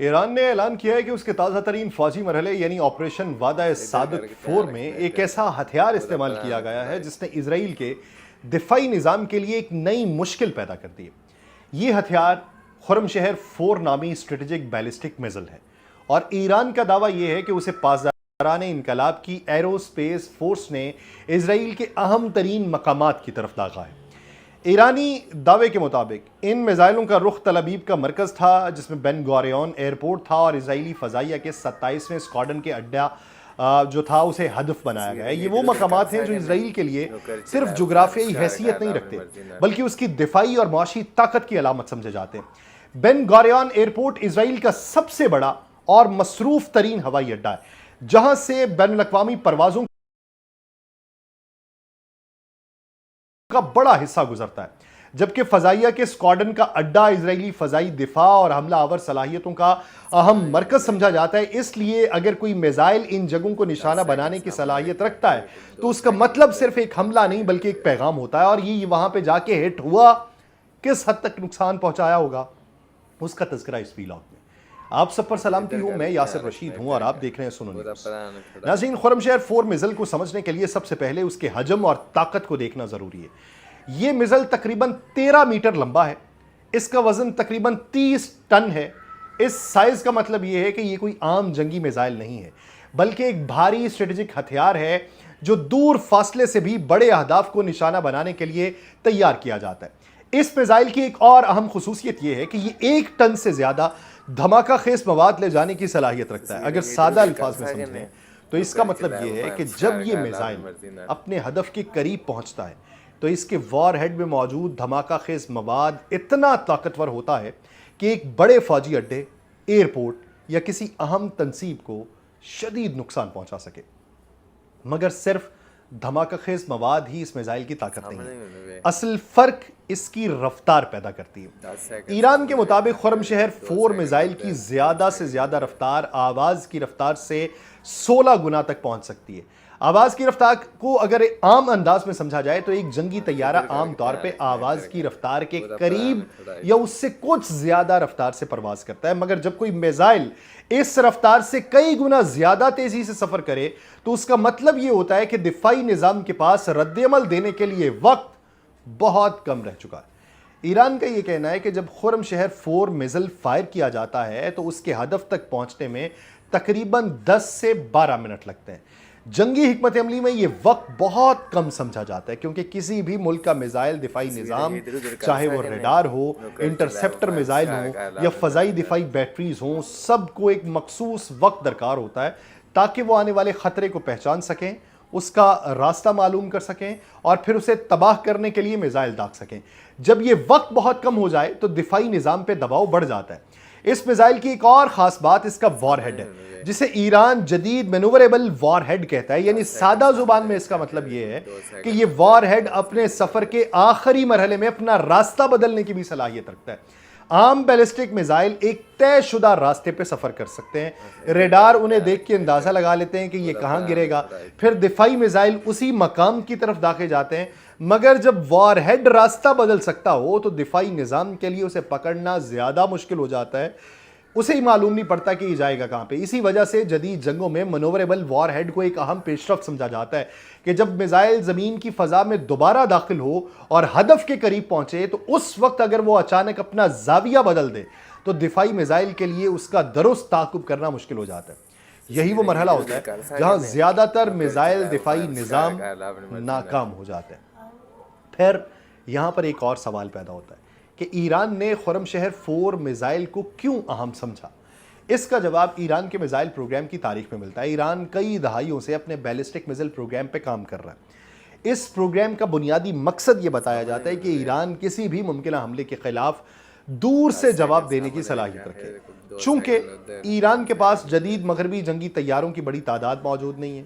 ایران نے اعلان کیا ہے کہ اس کے تازہ ترین فوجی مرحلے یعنی آپریشن وعدہ صادق 4 میں ایک ایسا ہتھیار استعمال کیا گیا ہے جس نے اسرائیل کے دفاعی نظام کے لیے ایک نئی مشکل پیدا کر دی ہے۔ یہ ہتھیار خرم شہر 4 نامی اسٹریٹجک بیلسٹک میزل ہے اور ایران کا دعویٰ یہ ہے کہ اسے پاسداران انقلاب کی ایرو اسپیس فورس نے اسرائیل کے اہم ترین مقامات کی طرف داغا ہے۔ ایرانی دعوے کے مطابق ان میزائلوں کا رخ تل ابیب کا مرکز تھا جس میں بن گوریون ایئرپورٹ تھا اور اسرائیلی فضائیہ کے 27ویں اسکواڈرن کے اڈہ جو تھا اسے ہدف بنایا گیا ہے۔ یہ وہ مقامات ہیں جو اسرائیل کے لیے صرف جغرافیائی حیثیت نہیں رکھتے بلکہ اس کی دفاعی اور معاشی طاقت کی علامت سمجھے جاتے ہیں۔ بن گوریون ایئرپورٹ اسرائیل کا سب سے بڑا اور مصروف ترین ہوائی اڈہ ہے جہاں سے بین الاقوامی پروازوں کا بڑا حصہ گزرتا ہے، جبکہ فضائیہ کے اسکواڈرن کا اڈہ اسرائیلی فضائی دفاع اور حملہ آور صلاحیتوں کا اہم مرکز سمجھا جاتا ہے۔ اس لیے اگر کوئی میزائل ان جگہوں کو نشانہ بنانے کی صلاحیت رکھتا ہے تو اس کا مطلب صرف ایک حملہ نہیں بلکہ ایک پیغام ہوتا ہے، اور یہ وہاں پہ جا کے ہٹ ہوا، کس حد تک نقصان پہنچایا ہوگا، اس کا تذکرہ اس ویلاگ میں۔ آپ سب پر سلامتی ہوں، میں یاسر رشید ہوں اور آپ دیکھ رہے ہیں سنو نیوز۔ ناظرین، خرم شہر 4 میزل کو سمجھنے کے لیے سب سے پہلے اس کے حجم اور طاقت کو دیکھنا ضروری ہے۔ یہ میزل تقریباً 13 میٹر لمبا ہے، اس کا وزن تقریباً 30 ٹن ہے۔ اس سائز کا مطلب یہ ہے کہ یہ کوئی عام جنگی میزائل نہیں ہے بلکہ ایک بھاری اسٹریٹجک ہتھیار ہے جو دور فاصلے سے بھی بڑے اہداف کو نشانہ بنانے کے لیے تیار کیا جاتا ہے۔ اس میزائل کی ایک اور اہم خصوصیت یہ ہے کہ یہ 1 ٹن سے زیادہ دھماکہ خیز مواد لے جانے کی صلاحیت رکھتا ہے۔ اگر سادہ الفاظ میں سمجھیں تو اس کا مطلب یہ ہے کہ جب یہ میزائل اپنے ہدف کے قریب پہنچتا ہے تو اس کے وار ہیڈ میں موجود دھماکہ خیز مواد اتنا طاقتور ہوتا ہے کہ ایک بڑے فوجی اڈے، ایئرپورٹ یا کسی اہم تنصیب کو شدید نقصان پہنچا سکے۔ مگر صرف دھماکہ خیز مواد ہی اس میزائل کی طاقت نہیں ہے، اصل فرق اس کی رفتار پیدا کرتی ہے۔ ایران کے مطابق خرم شہر 4 میزائل کی زیادہ سے زیادہ رفتار آواز کی رفتار سے 16 گنا تک پہنچ سکتی ہے۔ آواز کی رفتار کو اگر عام انداز میں سمجھا جائے تو ایک جنگی طیارہ عام طور پہ آواز کی رفتار کے قریب یا اس سے کچھ زیادہ رفتار سے پرواز کرتا ہے، مگر جب کوئی میزائل اس رفتار سے کئی گنا زیادہ تیزی سے سفر کرے تو اس کا مطلب یہ ہوتا ہے کہ دفاعی نظام کے پاس رد عمل دینے کے لیے وقت بہت کم رہ چکا ہے۔ ایران کا یہ کہنا ہے کہ جب خرم شہر 4 میزل فائر کیا جاتا ہے تو اس کے ہدف تک پہنچنے میں تقریباً 10 سے 12 منٹ لگتے ہیں۔ جنگی حکمت عملی میں یہ وقت بہت کم سمجھا جاتا ہے کیونکہ کسی بھی ملک کا میزائل دفاعی نظام، چاہے وہ ریڈار ہو، انٹرسیپٹر میزائل ہوں یا فضائی دفاعی بیٹریز ہوں، سب کو ایک مخصوص وقت درکار ہوتا ہے تاکہ وہ آنے والے خطرے کو پہچان سکیں، اس کا راستہ معلوم کر سکیں اور پھر اسے تباہ کرنے کے لیے میزائل داغ سکیں۔ جب یہ وقت بہت کم ہو جائے تو دفاعی نظام پہ دباؤ بڑھ جاتا ہے۔ اس میزائل کی ایک اور خاص بات اس کا وار ہیڈ ہے جسے ایران جدید مینوریبل وار ہیڈ کہتا ہے، یعنی سادہ زبان میں اس کا مطلب یہ ہے کہ یہ وار ہیڈ اپنے سفر کے آخری مرحلے میں اپنا راستہ بدلنے کی بھی صلاحیت رکھتا ہے۔ عام بیلسٹک میزائل ایک طے شدہ راستے پہ سفر کر سکتے ہیں، ریڈار انہیں دیکھ کے اندازہ لگا لیتے ہیں کہ یہ کہاں گرے گا، پھر دفاعی میزائل اسی مقام کی طرف داخل جاتے ہیں، مگر جب وار ہیڈ راستہ بدل سکتا ہو تو دفاعی نظام کے لیے اسے پکڑنا زیادہ مشکل ہو جاتا ہے، اسے ہی معلوم نہیں پڑتا کہ یہ جائے گا کہاں پہ۔ اسی وجہ سے جدید جنگوں میں منوریبل وار ہیڈ کو ایک اہم پیش رفت سمجھا جاتا ہے کہ جب میزائل زمین کی فضا میں دوبارہ داخل ہو اور ہدف کے قریب پہنچے تو اس وقت اگر وہ اچانک اپنا زاویہ بدل دے تو دفاعی میزائل کے لیے اس کا درست تعاقب کرنا مشکل ہو جاتا ہے۔ یہی وہ مرحلہ ہوتا ہے جہاں زیادہ تر میزائل دفاعی نظام ناکام ہو جاتے ہیں۔ پھر یہاں پر ایک اور سوال پیدا ہوتا ہے کہ ایران نے خرم شہر 4 میزائل کو کیوں اہم سمجھا؟ اس کا جواب ایران کے میزائل پروگرام کی تاریخ میں ملتا ہے۔ ایران کئی دہائیوں سے اپنے بیلسٹک میزائل پروگرام پہ کام کر رہا ہے۔ اس پروگرام کا بنیادی مقصد یہ بتایا جاتا ہے کہ ایران کسی بھی ممکنہ حملے کے خلاف دور سے جواب دینے کی صلاحیت رکھے۔ چونکہ ایران کے پاس جدید مغربی جنگی طیاروں کی بڑی تعداد موجود نہیں ہے،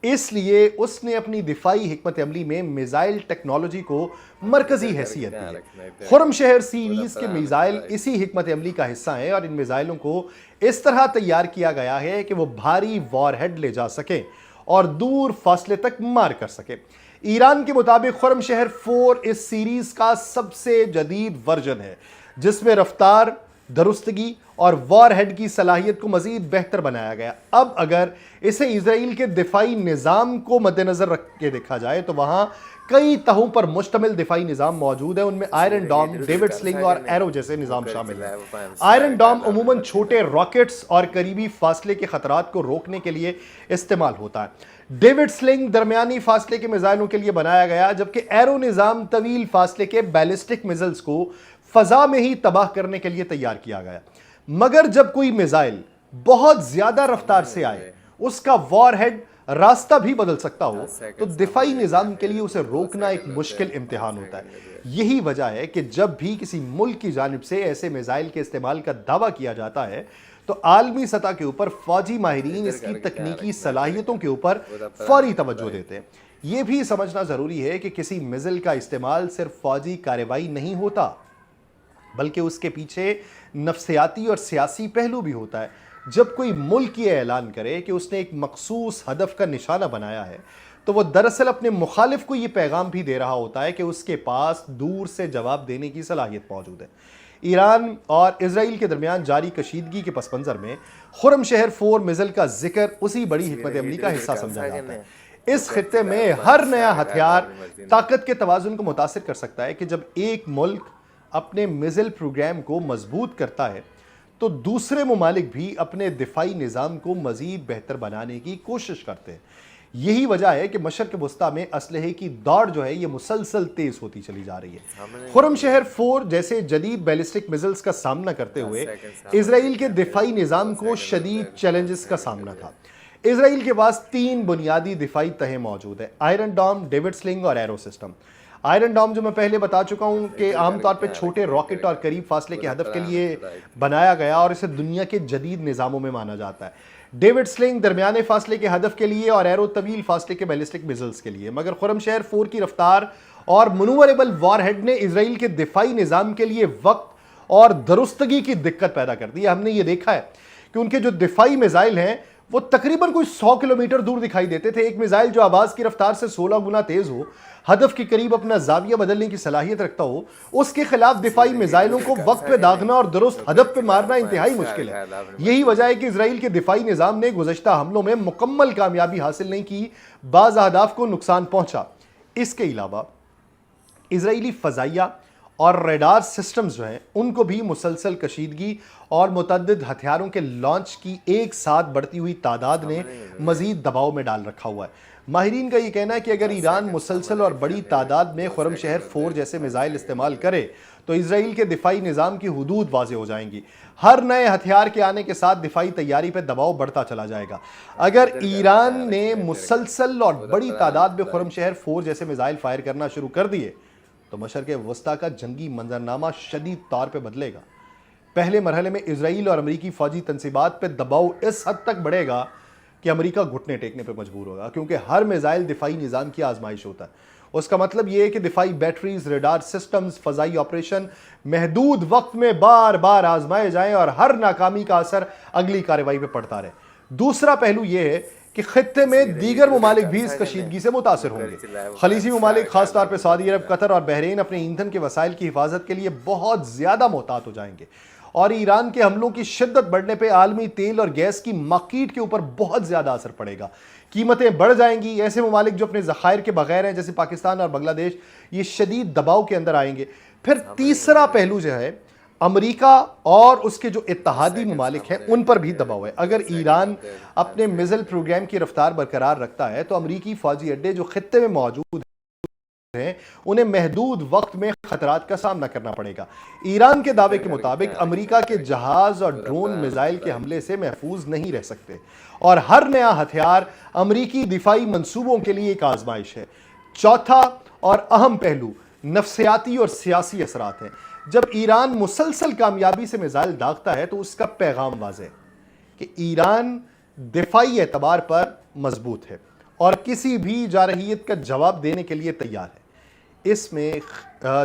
اس لیے اس نے اپنی دفاعی حکمت عملی میں میزائل ٹیکنالوجی کو مرکزی حیثیت دی ہے۔ خرم شہر سیریز کے میزائل اسی حکمت عملی کا حصہ ہیں اور ان میزائلوں کو اس طرح تیار کیا گیا ہے کہ وہ بھاری وار ہیڈ لے جا سکیں اور دور فاصلے تک مار کر سکیں۔ ایران کے مطابق خرم شہر 4 اس سیریز کا سب سے جدید ورژن ہے جس میں رفتار، درستگی اور وار ہیڈ کی صلاحیت کو مزید بہتر بنایا گیا۔ اب اگر اسے اسرائیل کے دفاعی نظام کو مد نظر رکھ کے دیکھا جائے تو وہاں کئی تہوں پر مشتمل دفاعی نظام موجود ہیں، ان میں آئرن ڈوم، ڈیوڈ سلنگ اور ایرو جیسے نظام شامل ہیں۔ آئرن ڈوم عموماً چھوٹے راکٹس اور قریبی فاصلے کے خطرات کو روکنے کے لیے استعمال ہوتا ہے۔ ڈیوڈ سلنگ درمیانی فاصلے کے میزائلوں کے لیے بنایا گیا، جبکہ ایرو نظام طویل فاصلے کے بیلسٹک میزائلز کو فضا میں ہی تباہ کرنے کے لیے تیار کیا گیا۔ مگر جب کوئی میزائل بہت زیادہ رفتار سے آئے، اس کا وار ہیڈ راستہ بھی بدل سکتا ہو، تو دفاعی نظام کے لیے اسے روکنا ایک مشکل امتحان ہوتا ہے۔ یہی وجہ ہے کہ جب بھی کسی ملک کی جانب سے ایسے میزائل کے استعمال کا دعویٰ کیا جاتا ہے تو عالمی سطح کے اوپر فوجی ماہرین اس کی تکنیکی صلاحیتوں کے اوپر فوری توجہ دیتے ہیں۔ یہ بھی سمجھنا ضروری ہے کہ کسی میزائل کا استعمال صرف فوجی کارروائی نہیں ہوتا، بلکہ اس کے پیچھے نفسیاتی اور سیاسی پہلو بھی ہوتا ہے۔ جب کوئی ملک یہ اعلان کرے کہ اس نے ایک مخصوص ہدف کا نشانہ بنایا ہے تو وہ دراصل اپنے مخالف کو یہ پیغام بھی دے رہا ہوتا ہے کہ اس کے پاس دور سے جواب دینے کی صلاحیت موجود ہے۔ ایران اور اسرائیل کے درمیان جاری کشیدگی کے پس منظر میں خرم شہر 4 میزائل کا ذکر اسی بڑی حکمت عملی کا حصہ سمجھا جاتا ہے۔ اس خطے میں ہر نیا ہتھیار طاقت کے توازن کو متاثر کر سکتا ہے کہ جب ایک ملک اپنے میزائل پروگرام کو مضبوط کرتا ہے تو دوسرے ممالک بھی اپنے دفاعی نظام کو مزید بہتر بنانے کی کوشش کرتے ہیں۔ یہی وجہ ہے کہ مشرق وسطیٰ میں اسلحے کی دوڑ جو ہے یہ مسلسل تیز ہوتی چلی جا رہی ہے۔ خرم شہر 4 جیسے جدید بیلسٹک میزائلز کا سامنا کرتے ہوئے اسرائیل کے دفاعی نظام کو شدید چیلنجز کا سامنا تھا۔ اسرائیل کے پاس 3 بنیادی دفاعی تہیں موجود ہیں: آئرن ڈوم، ڈیوڈ سلنگ اور ایرو سسٹم۔ آئرن ڈوم جو میں پہلے بتا چکا ہوں کہ عام طور پہ چھوٹے راکٹ اور قریب فاصلے کے ہدف کے لیے بنایا گیا اور اسے دنیا کے جدید نظاموں میں مانا جاتا ہے۔ ڈیوڈ سلنگ درمیانے فاصلے کے ہدف کے لیے اور ایرو طویل فاصلے کے بیلسٹک میزائلز کے لیے۔ مگر خرم شہر 4 کی رفتار اور منوربل وار ہیڈ نے اسرائیل کے دفاعی نظام کے لیے وقت اور درستگی کی دقت پیدا کر دی ہے۔ ہم نے یہ دیکھا ہے کہ ان کے جو دفاعی میزائل ہیں وہ تقریباً کوئی 100 کلومیٹر دور دکھائی دیتے تھے۔ ایک میزائل جو آواز کی رفتار سے 16 گنا تیز ہو، ہدف کے قریب اپنا زاویہ بدلنے کی صلاحیت رکھتا ہو، اس کے خلاف دفاعی میزائلوں کو وقت پہ داغنا اور درست ہدف پہ مارنا انتہائی مشکل ہے۔ یہی وجہ ہے کہ اسرائیل کے دفاعی نظام نے گزشتہ حملوں میں مکمل کامیابی حاصل نہیں کی، بعض اہداف کو نقصان پہنچا۔ اس کے علاوہ اسرائیلی فضائیہ اور ریڈار سسٹمز جو ہیں ان کو بھی مسلسل کشیدگی اور متعدد ہتھیاروں کے لانچ کی ایک ساتھ بڑھتی ہوئی تعداد نے مزید دباؤ میں ڈال رکھا ہوا ہے۔ ماہرین کا یہ کہنا ہے کہ اگر ایران مسلسل اور بڑی تعداد میں خرم شہر 4 جیسے میزائل استعمال کرے تو اسرائیل کے دفاعی نظام کی حدود واضح ہو جائیں گی۔ ہر نئے ہتھیار کے آنے کے ساتھ دفاعی تیاری پہ دباؤ بڑھتا چلا جائے گا۔ اگر ایران نے مسلسل اور بڑی تعداد میں خرم شہر 4 جیسے میزائل فائر کرنا شروع کر دیے تو مشرق وسطیٰ کا جنگی منظرنامہ شدید طور پہ بدلے گا۔ پہلے مرحلے میں اسرائیل اور امریکی فوجی تنصیبات پہ دباؤ اس حد تک بڑھے گا کہ امریکہ گھٹنے ٹیکنے پہ مجبور ہوگا، کیونکہ ہر میزائل دفاعی نظام کی آزمائش ہوتا ہے۔ اس کا مطلب یہ ہے کہ دفاعی بیٹریز، ریڈار سسٹمز، فضائی آپریشن محدود وقت میں بار بار آزمائے جائیں اور ہر ناکامی کا اثر اگلی کارروائی پہ پڑتا رہے۔ دوسرا پہلو یہ ہے کہ خطے میں دیگر ممالک بھی اس کشیدگی سے متاثر ہوں گے۔ خلیجی ممالک خاص طور پہ سعودی عرب، قطر اور بحرین اپنے ایندھن کے وسائل کی حفاظت کے لیے بہت زیادہ محتاط ہو جائیں گے، اور ایران کے حملوں کی شدت بڑھنے پہ عالمی تیل اور گیس کی مارکیٹ کے اوپر بہت زیادہ اثر پڑے گا۔ قیمتیں بڑھ جائیں گی۔ ایسے ممالک جو اپنے ذخائر کے بغیر ہیں جیسے پاکستان اور بنگلہ دیش، یہ شدید دباؤ کے اندر آئیں گے۔ پھر تیسرا پہلو جو ہے امریکہ اور اس کے جو اتحادی ممالک ہیں ان پر بھی دباؤ ہے۔ اگر ایران اپنے میزائل پروگرام کی رفتار برقرار رکھتا ہے تو امریکی فوجی اڈے جو خطے میں موجود ہیں انہیں محدود وقت میں خطرات کا سامنا کرنا پڑے گا۔ ایران کے دعوے کے مطابق امریکہ کے جہاز اور ڈرون میزائل کے حملے سے محفوظ نہیں رہ سکتے، اور ہر نیا ہتھیار امریکی دفاعی منصوبوں کے لیے ایک آزمائش ہے۔ چوتھا اور اہم پہلو نفسیاتی اور سیاسی اثرات ہیں۔ جب ایران مسلسل کامیابی سے میزائل داغتا ہے تو اس کا پیغام واضح ہے کہ ایران دفاعی اعتبار پر مضبوط ہے اور کسی بھی جارحیت کا جواب دینے کے لیے تیار ہے۔ اس میں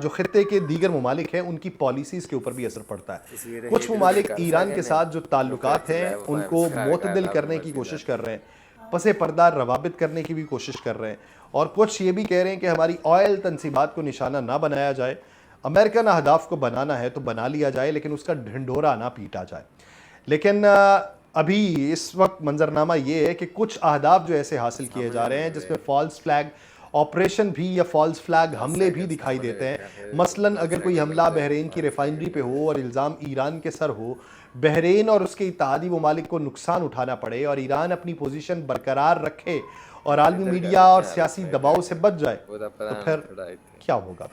جو خطے کے دیگر ممالک ہیں ان کی پالیسیز کے اوپر بھی اثر پڑتا ہے۔ کچھ ممالک ایران کے ساتھ جو تعلقات ہیں ان کو معتدل کرنے کی کوشش کر رہے ہیں، پس پردہ روابط کرنے کی بھی کوشش کر رہے ہیں، اور کچھ یہ بھی کہہ رہے ہیں کہ ہماری آئل تنصیبات کو نشانہ نہ بنایا جائے۔ امریکن اہداف کو بنانا ہے تو بنا لیا جائے، لیکن اس کا ڈھنڈورا نہ پیٹا جائے۔ لیکن ابھی اس وقت منظرنامہ یہ ہے کہ کچھ اہداف جو ایسے حاصل کیے جا رہے ہیں جس میں فالس فلیگ آپریشن بھی یا فالس فلیگ حملے بھی دکھائی دیتے ہیں۔ مثلاً اگر کوئی حملہ بحرین کی ریفائنری پہ ہو اور الزام ایران کے سر ہو، بحرین اور اس کے اتحادی ممالک کو نقصان اٹھانا پڑے اور ایران اپنی پوزیشن برقرار رکھے اور عالمی میڈیا اور سیاسی دباؤ سے بچ جائے، تو پھر کیا ہوگا؟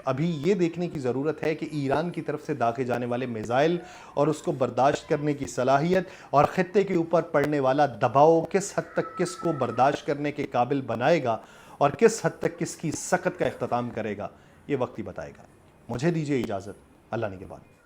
ابھی یہ دیکھنے کی ضرورت ہے کہ ایران کی طرف سے داغے جانے والے میزائل اور اس کو برداشت کرنے کی صلاحیت اور خطے کے اوپر پڑنے والا دباؤ کس حد تک کس کو برداشت کرنے کے قابل بنائے گا اور کس حد تک کس کی سقط کا اختتام کرے گا، یہ وقت ہی بتائے گا۔ مجھے دیجیے اجازت، اللہ نگہبان۔